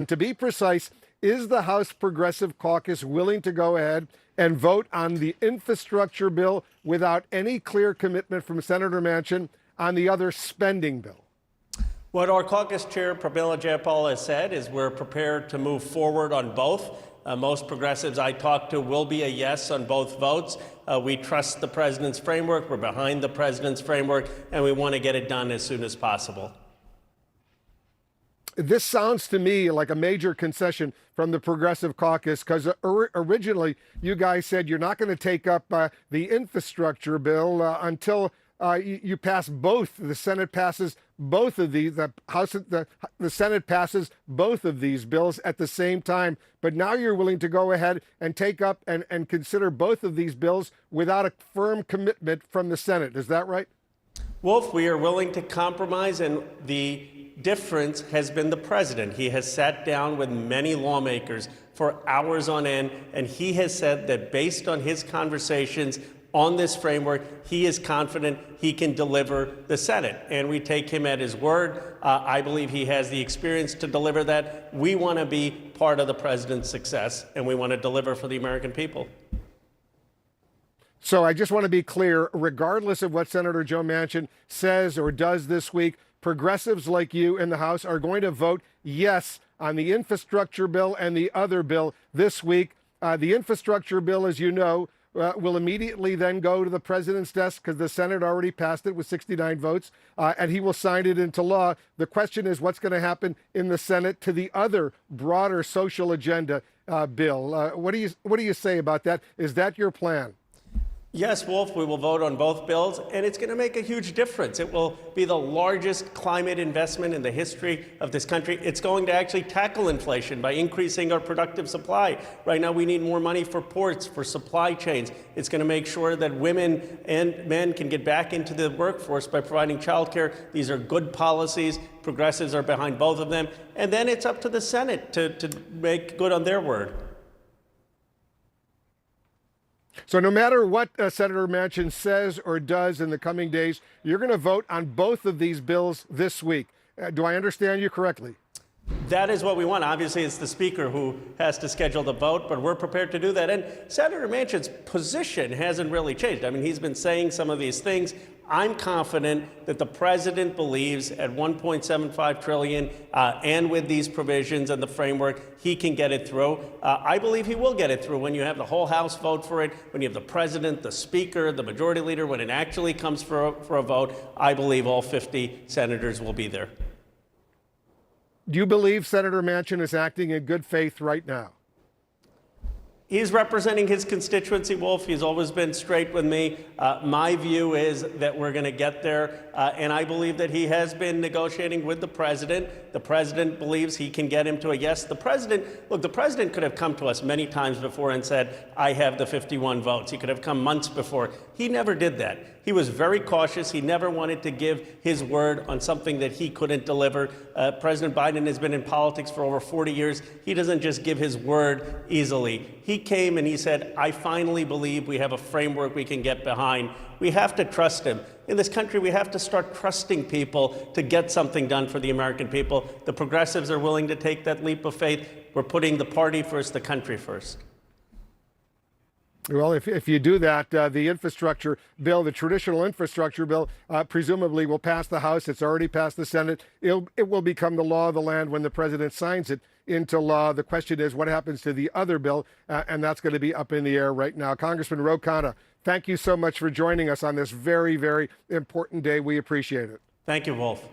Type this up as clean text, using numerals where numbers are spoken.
To be precise, is the House Progressive Caucus willing to go ahead and vote on the infrastructure bill without any clear commitment from Senator Manchin on the other spending bill? What our caucus chair, Pramila Jayapal, has said is we're prepared to move forward on both. Most progressives I talk to will be a yes on both votes. We trust the president's framework. We're behind the president's framework, and we want to get it done as soon as possible. This sounds to me like a major concession from the Progressive Caucus, because originally you guys said you're not going to take up the infrastructure bill until you pass both. The Senate passes both of these. The Senate passes both of these bills at the same time. But now you're willing to go ahead and take up and consider both of these bills without a firm commitment from the Senate. Is that right? Wolf, we are willing to compromise, and the difference has been the president. He has sat down with many lawmakers for hours on end, and he has said that based on his conversations on this framework, he is confident he can deliver the Senate. And we take him at his word. I believe he has the experience to deliver that. We want to be part of the president's success, and we want to deliver for the American people. So I just want to be clear, regardless of what Senator Joe Manchin says or does this week, progressives like you in the House are going to vote yes on the infrastructure bill and the other bill this week. The infrastructure bill, as you know, will immediately then go to the president's desk because the Senate already passed it with 69 votes, and he will sign it into law. The question is what's going to happen in the Senate to the other broader social agenda bill. What do you say about that? Is that your plan? Yes, Wolf, we will vote on both bills, and it's going to make a huge difference. It will be the largest climate investment in the history of this country. It's going to actually tackle inflation by increasing our productive supply. Right now, we need more money for ports, for supply chains. It's going to make sure that women and men can get back into the workforce by providing childcare. These are good policies. Progressives are behind both of them. And then it's up to the Senate to make good on their word. So no matter what Senator Manchin says or does in the coming days, you're going to vote on both of these bills this week. Do I understand you correctly? That is what we want. Obviously, it's the Speaker who has to schedule the vote, but we're prepared to do that. And Senator Manchin's position hasn't really changed. I mean, he's been saying some of these things. I'm confident that the president believes at $1.75 trillion and with these provisions and the framework, he can get it through. I believe he will get it through when you have the whole House vote for it, when you have the president, the Speaker, the majority leader, when it actually comes for a vote. I believe all 50 senators will be there. Do you believe Senator Manchin is acting in good faith right now? He's representing his constituency, Wolf. He's always been straight with me. My view is that we're going to get there, and I believe that he has been negotiating with the president. The president believes he can get him to a yes. The president could have come to us many times before and said, I have the 51 votes. He could have come months before. He never did that. He was very cautious. He never wanted to give his word on something that he couldn't deliver. President Biden has been in politics for over 40 years. He doesn't just give his word easily. He came and he said, I finally believe we have a framework we can get behind. We have to trust him. In this country, we have to start trusting people to get something done for the American people. The progressives are willing to take that leap of faith. We're putting the party first, the country first. Well, if you do that, the infrastructure bill, the traditional infrastructure bill, presumably will pass the House. It's already passed the Senate. It will become the law of the land when the president signs it into law. The question is what happens to the other bill, and that's going to be up in the air right now. Congressman Khanna, thank you so much for joining us on this very, very important day. We appreciate it. Thank you, Wolf.